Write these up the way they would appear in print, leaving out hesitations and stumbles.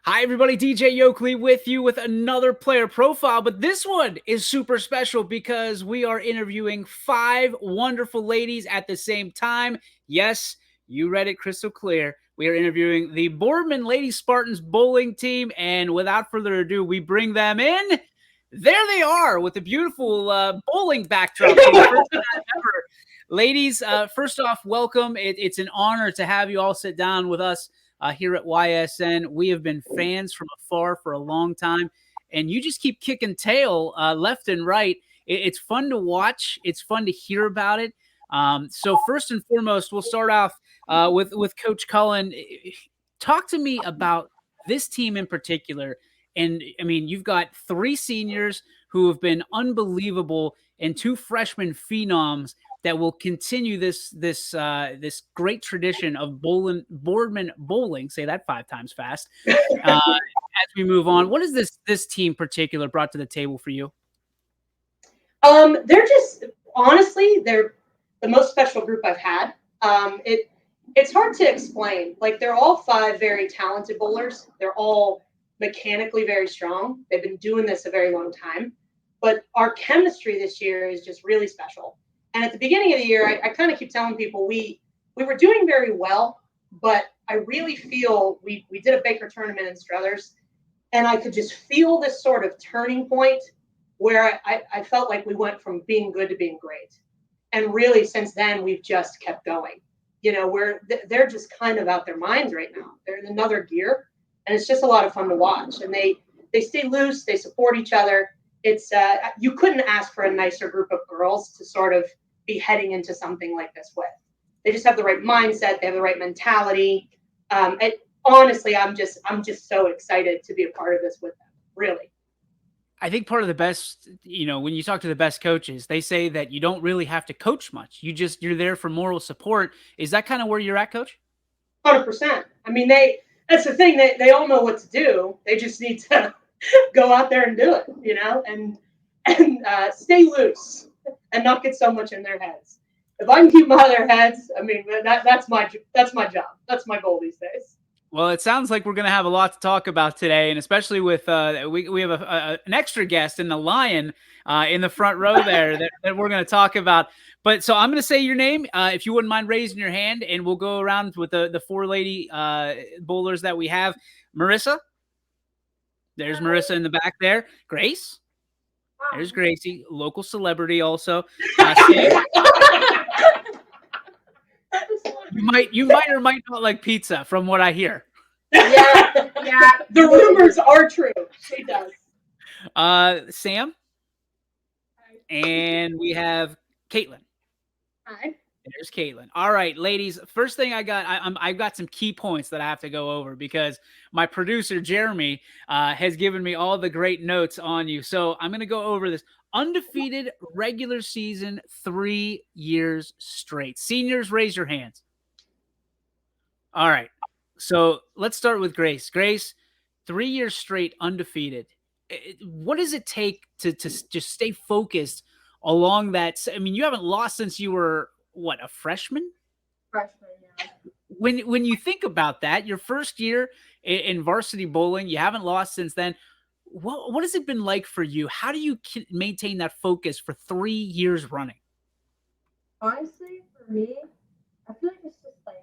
Hi, everybody. DJ Yoakley with you with another player profile, but this one is super special because we are interviewing 5 wonderful ladies at the same time. Yes, you read it crystal clear. We are interviewing the Boardman Lady Spartans bowling team, and without further ado, we bring them in. There they are with a beautiful bowling backdrop for the first time ever. Ladies, first off, welcome. It's an honor to have you all sit down with us here at YSN. We have been fans from afar for a long time, and you just keep kicking tail left and right. It's fun to watch. It's fun to hear about it. So first and foremost, we'll start off with Coach Cullen. Talk to me about this team in particular. And I mean, you've got 3 seniors who have been unbelievable and 2 freshman phenoms that will continue this great tradition of Boardman bowling. Say that 5 times fast. As we move on, what is this team particular brought to the table for you? They're just honestly, they're the most special group I've had. It's hard to explain. Like, they're all 5 very talented bowlers. They're all mechanically very strong. They've been doing this a very long time, but our chemistry this year is just really special. And at the beginning of the year, I kind of keep telling people we were doing very well, but I really feel we did a Baker tournament in Struthers, and I could just feel this sort of turning point where I felt like we went from being good to being great. And really, since then, we've just kept going. You know, they're just kind of out their minds right now. They're in another gear, and it's just a lot of fun to watch. And they stay loose, they support each other. It's you couldn't ask for a nicer group of girls to sort of be heading into something like this with. They just have the right mindset, they have the right mentality. Honestly, I'm just so excited to be a part of this with them. Really. I think part of the best, when you talk to the best coaches, they say that you don't really have to coach much. You're there for moral support. Is that kind of where you're at, Coach? 100%. I mean, that's the thing. They all know what to do. They just need to go out there and do it, and stay loose and not get so much in their heads. If I can keep them out of their heads, I mean, that's my job. That's my goal these days. Well, it sounds like we're going to have a lot to talk about today, and especially with we have an extra guest in the Lion in the front row there that we're going to talk about. But so I'm going to say your name, if you wouldn't mind raising your hand, and we'll go around with the 4 lady bowlers that we have. Marissa, there's Marissa in the back there. Grace, there's Gracie, local celebrity also. You might or might not like pizza, from what I hear. Yeah. The rumors are true. She does. Sam. Hi. And we have Kaitlyn. Hi. There's Kaitlyn. All right, ladies. First thing I've got some key points that I have to go over because my producer Jeremy has given me all the great notes on you. So I'm going to go over this. Undefeated regular season 3 years straight. Seniors, raise your hands. All right. So let's start with Grace. Grace, 3 years straight undefeated. What does it take to just stay focused along that? I mean, you haven't lost since you were, what, a freshman? Freshman, yeah. When you think about that, your first year in varsity bowling, you haven't lost since then. What has it been like for you? How do you maintain that focus for 3 years running? Honestly, for me, I feel like it's just like,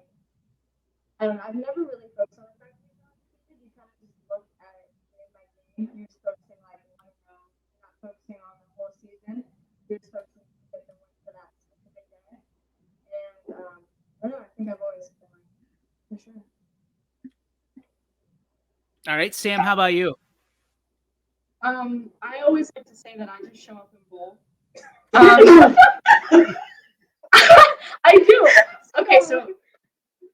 I don't know, I've never really focused on the fact that you kind of just look at it game by game. You're just focusing like one round. You're not focusing on the whole season. You're just focusing to get the win for that specific day. And I don't know, I think I've always been like, for sure. All right, Sam, how about you? I always like to say that I just show up and bowl. I do. Okay, so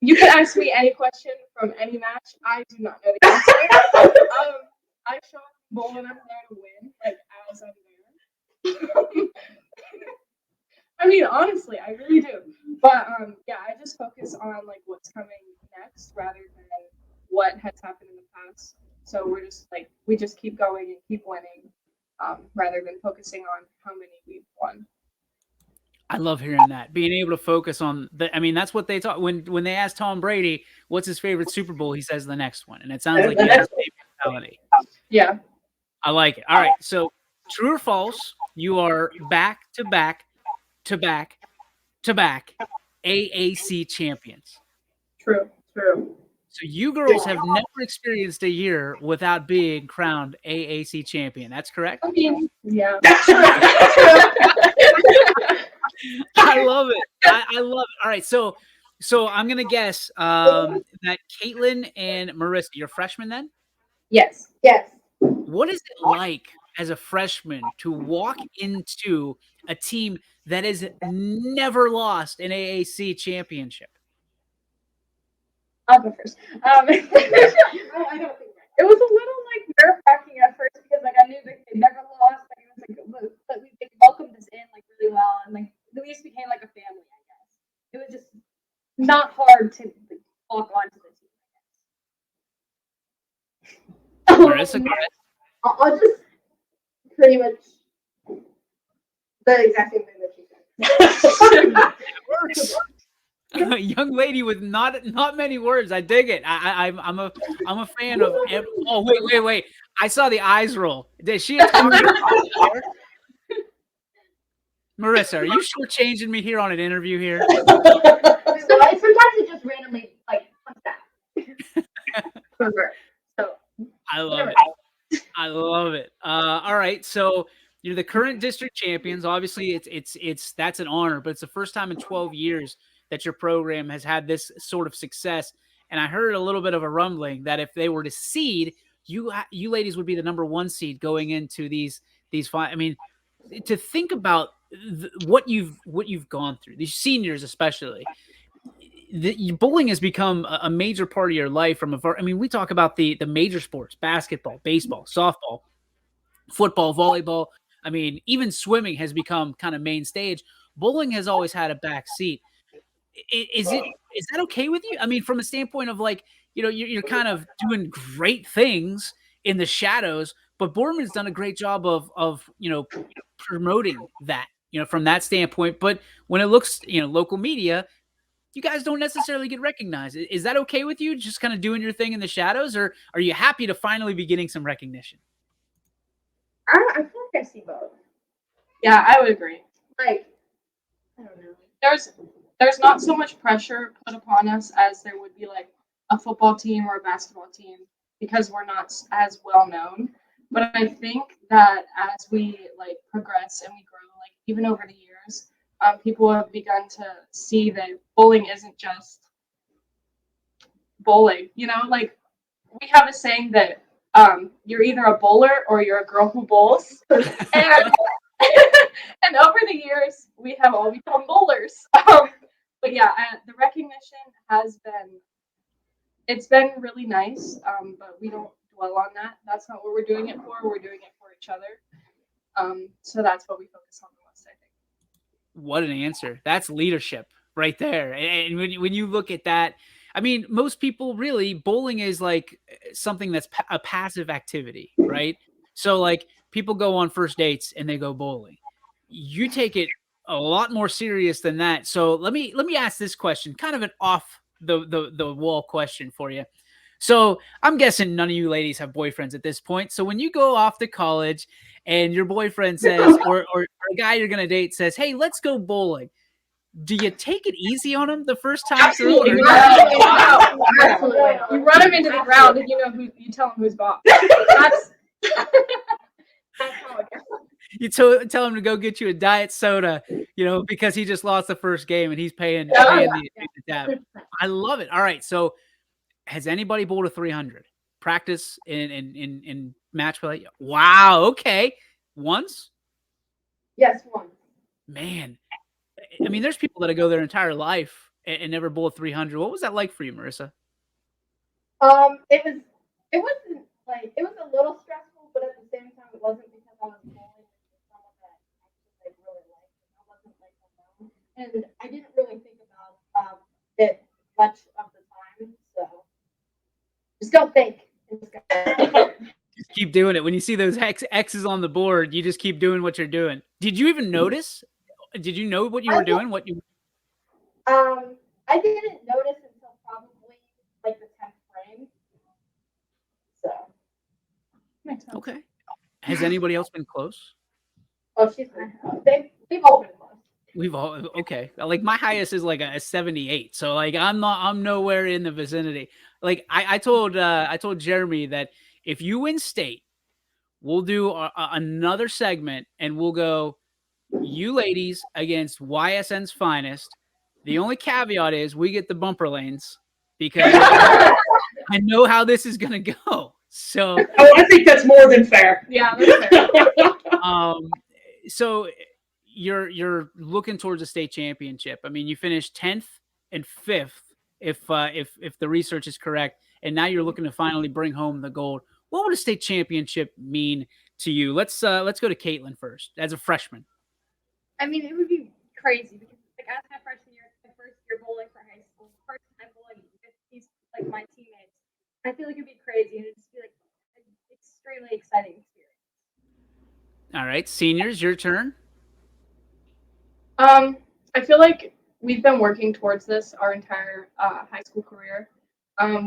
you can ask me any question from any match. I do not know the answer. I show up and bowl and I'm there to win, like as I'm there. I mean, honestly, I really do. But yeah, I just focus on like what's coming next rather than what has happened in the past. So we just keep going and keep winning, rather than focusing on how many we've won. I love hearing that. Being able to focus on that's what they talk when they ask Tom Brady what's his favorite Super Bowl, he says the next one. And it sounds like you have the mentality. Yeah. I like it. All right. So true or false, you are back to back to back to back AAC champions. True. So you girls have never experienced a year without being crowned AAC champion. That's correct? I mean, yeah. I love it. I love it. All right. So I'm gonna guess that Kaitlyn and Marissa, you're freshmen then? Yes. What is it like as a freshman to walk into a team that has never lost an AAC championship? I'll go first. It was a little like nerve-wracking at first because like I knew that they never lost. Like it was like, but they welcomed us in like really well, and like we just became like a family. I guess it was just not hard to like, walk onto the team. Marissa, go ahead. I'll just pretty much the exact same thing that she said. It works. A young lady with not many words. I dig it. I'm a fan of. Oh wait! I saw the eyes roll. Is she a target? Marissa, are you shortchanging me here on an interview here? Sometimes it just randomly like comes out. So I love it. I love it. All right, so you're the current district champions. Obviously, it's that's an honor, but it's the first time in 12 years that your program has had this sort of success. And I heard a little bit of a rumbling that if they were to seed, you ladies would be the number 1 seed going into these five. I mean, to think about what you've gone through, these seniors especially. Bowling has become a major part of your life. I mean, we talk about the major sports: basketball, baseball, softball, football, volleyball. I mean, even swimming has become kind of main stage. Bowling has always had a back seat. Is that okay with you? I mean, from a standpoint of like, you're kind of doing great things in the shadows, but Boardman's done a great job of promoting that, from that standpoint. But when it looks, local media, you guys don't necessarily get recognized. Is that okay with you? Just kind of doing your thing in the shadows, or are you happy to finally be getting some recognition? I feel like I see both. Yeah, I would agree. Like I don't know. There's not so much pressure put upon us as there would be like a football team or a basketball team because we're not as well known. But I think that as we like progress and we grow, like even over the years, people have begun to see that bowling isn't just bowling. Like we have a saying that you're either a bowler or you're a girl who bowls, and and over the years we have all become bowlers. But yeah, the recognition it's been really nice, but we don't dwell on that. That's not what we're doing it for. We're doing it for each other. So that's what we focus on the most, I think. What an answer. That's leadership right there. And when you look at that, I mean, most people really, bowling is like something that's a passive activity, right? So like people go on first dates and they go bowling. You take it a lot more serious than that. So let me ask this question, kind of an off the wall question for you. So I'm guessing none of you ladies have boyfriends at this point. So when you go off to college and your boyfriend says, or a guy you're gonna date says, "Hey, let's go bowling," do you take it easy on him the first time through? Absolutely. You run him into the ground and you tell him who's boss. That's how it goes. You tell him to go get you a diet soda, because he just lost the first game and he's paying the tab. I love it. All right, so has anybody bowled a 300? Practice in match play? Wow, okay. Once? Yes, once. Man. I mean, there's people that go their entire life and never bowl a 300. What was that like for you, Marissa? It wasn't like it was a little stressful, but at the same time it wasn't because I was bowling with someone that I actually really liked. I wasn't like alone. And I didn't really think about it much of the time. So just don't think. Just go. Just keep doing it. When you see those X's on the board, you just keep doing what you're doing. Did you even notice? Did you know what you were doing? I didn't notice until probably like the 10th frame. So Makes sense. Okay. Has anybody else been close? Oh, they've all been close. We've all okay. Like my highest is like a 78. So like I'm nowhere in the vicinity. Like I told Jeremy that if you win state, we'll do another segment and we'll go you ladies against YSN's finest. The only caveat is we get the bumper lanes because I know how this is gonna go. So I think that's more than fair. Yeah, that's fair. So you're looking towards a state championship. I mean, you finished 10th and 5th if the research is correct, and now you're looking to finally bring home the gold. What would a state championship mean to you? Let's go to Kaitlyn first as a freshman. I mean, it would be crazy because like as my freshman year, it's my first year bowling for high school, first time bowling with these like my teammates. I feel like it'd be crazy and it'd just be like an extremely exciting experience. All right, seniors, your turn. I feel like we've been working towards this our entire high school career.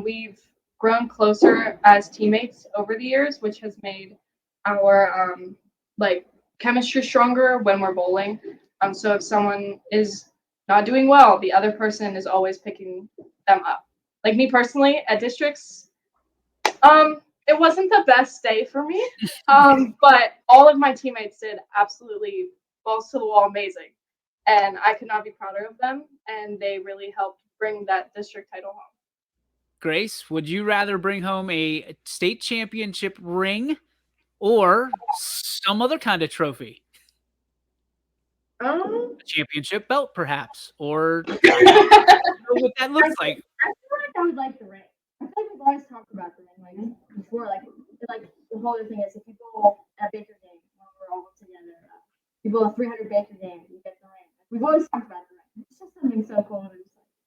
We've grown closer as teammates over the years, which has made our like chemistry stronger when we're bowling. So if someone is not doing well, the other person is always picking them up. Like me personally, at districts, it wasn't the best day for me. But all of my teammates did absolutely balls to the wall amazing. And I could not be prouder of them. And they really helped bring that district title home. Grace, would you rather bring home a state championship ring or some other kind of trophy? A championship belt, perhaps, or I don't know what that looks like. I feel like I would like the ring. I feel like we've always talked about the ring, like before, like the whole other thing is if you bowl at Baker game when we're all together, you bowl a 300 Baker game, you get the ring. We've always talked about the ring. It's just something so cool.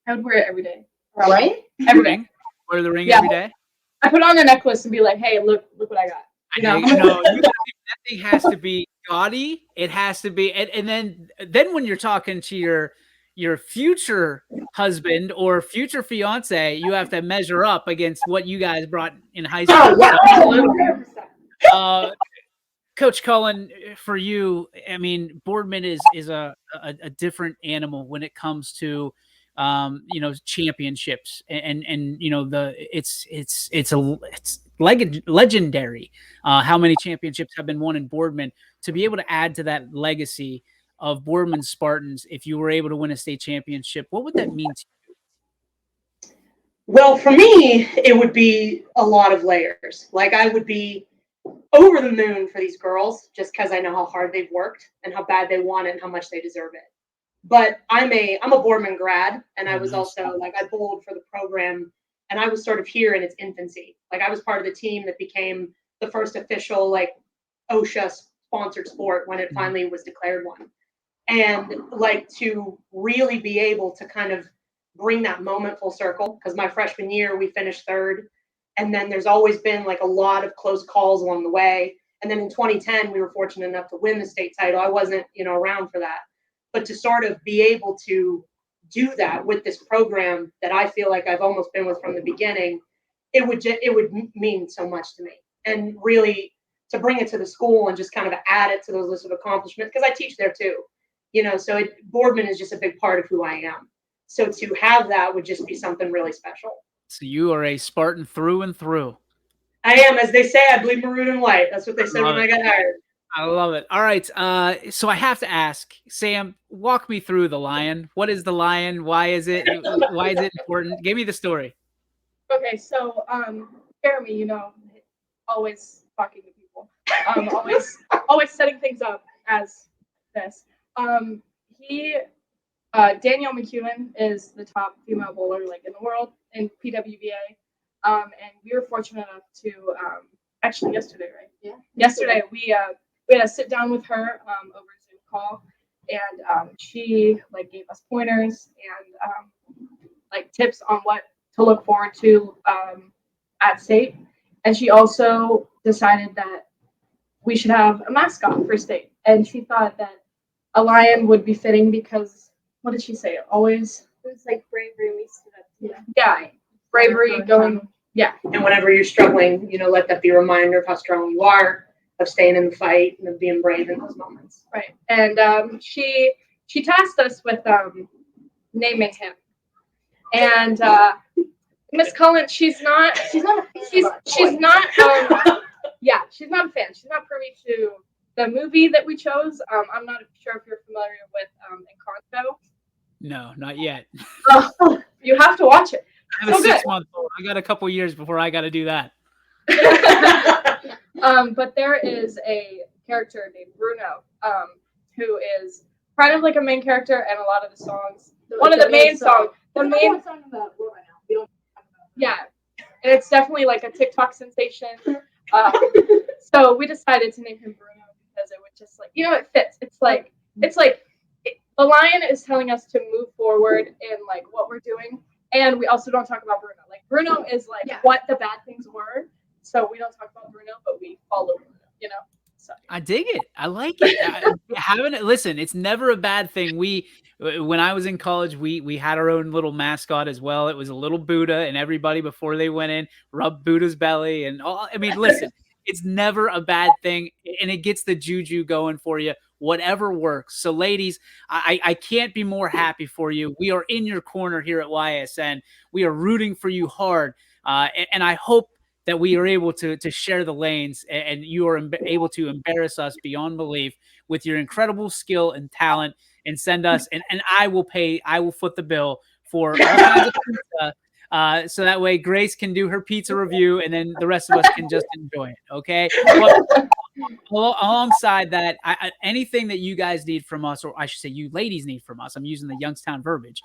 I would wear it every day. Right? Every day. Wear the ring Yeah. every day. I put on a necklace and be like, "Hey, look what I got." You know? No, that thing has to be gaudy. It has to be, and then when you're talking to your future husband or future fiance, you have to measure up against what you guys brought in high school. Coach Cullen, for you, I mean, Boardman is a different animal when it comes to championships and it's legendary how many championships have been won in Boardman. To be able to add to that legacy of Boardman Spartans, if you were able to win a state championship, what would that mean to you? Well, for me, it would be a lot of layers. Like I would be over the moon for these girls just because I know how hard they've worked and how bad they want it and how much they deserve it. But I'm a Boardman grad, and I was also like I bowled for the program, and I was sort of here in its infancy. Like I was part of the team that became the first official like OSHA sponsored sport when it finally was declared one. And like to really be able to kind of bring that moment full circle, because my freshman year we finished third, and then there's always been like a lot of close calls along the way. And then in 2010 we were fortunate enough to win the state title. I wasn't around for that. But to sort of be able to do that with this program that I feel like I've almost been with from the beginning, it would mean so much to me. And really to bring it to the school and just kind of add it to those lists of accomplishments, because I teach there too. So Boardman is just a big part of who I am. So to have that would just be something really special. So you are a Spartan through and through. I am, as they say, I bleed maroon and white. That's what they said when I got hired. I love it. All right. So I have to ask, Sam, walk me through the lion. What is the lion? Why is it important? Give me the story. Okay, so Jeremy, always talking to people. Always setting things up as this. Danielle McEwen is the top female bowler like in the world in PWBA. And we were fortunate enough to actually yesterday, right? Yeah. Yesterday we had a sit down with her over Zoom call, and she like gave us pointers and like tips on what to look forward to at state. And she also decided that we should have a mascot for state. And she thought that a lion would be fitting because what did she say? Always It was like bravery we stood up to. yeah, bravery going Yeah. And whenever you're struggling, let that be a reminder of how strong you are, of staying in the fight, and of being brave in those moments. Right. And she tasked us with naming him. And Miss Cullen, she's not a fan. She's not she's not a fan. She's not privy to the movie that we chose. I'm not sure if you're familiar with Encanto. No, not yet. You have to watch it. I have a 6-month-old. I got a couple years before I got to do that. But there is a character named Bruno, who is kind of like a main character in a lot of the songs. One of the main songs. The main song about right now. We don't talk about that. Yeah, and it's definitely like a TikTok sensation. So we decided to name him Bruno because it would just it fits. It's like the lion is telling us to move forward in like what we're doing, and we also don't talk about Bruno. Like Bruno is what the bad things were, so we don't talk about Bruno, but we follow Bruno. So. I dig it. I like it. Listen, it's never a bad thing. When I was in college, we had our own little mascot as well. It was a little Buddha, and everybody before they went in rubbed Buddha's belly and all. I mean, listen, it's never a bad thing, and it gets the juju going for you. Whatever works. So, ladies, I can't be more happy for you. We are in your corner here at YSN. We are rooting for you hard, and I hope that we are able to share the lanes, and you are able to embarrass us beyond belief with your incredible skill and talent, and send us, and I will foot the bill for all kinds of pizza, so that way Grace can do her pizza review, and then the rest of us can just enjoy it, okay? Well, alongside that, anything that you guys need from us, or I should say you ladies need from us, I'm using the Youngstown verbiage,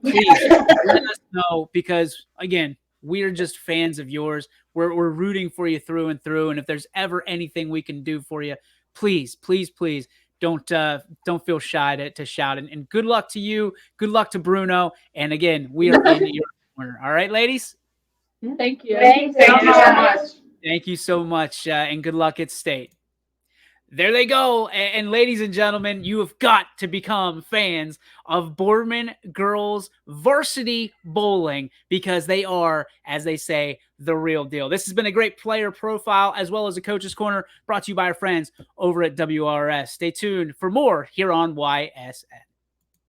please let us know, because, again, we are just fans of yours. We're rooting for you through and through. And if there's ever anything we can do for you, please, please, please don't feel shy to shout. And good luck to you. Good luck to Bruno. And again, we are in your corner. All right, ladies? Thank you. Thank you so much. Thank you so much. And good luck at state. There they go. And ladies and gentlemen, you have got to become fans of Boardman Girls Varsity Bowling, because they are, as they say, the real deal. This has been a great player profile as well as a coach's corner, brought to you by our friends over at WRS. Stay tuned for more here on YSN.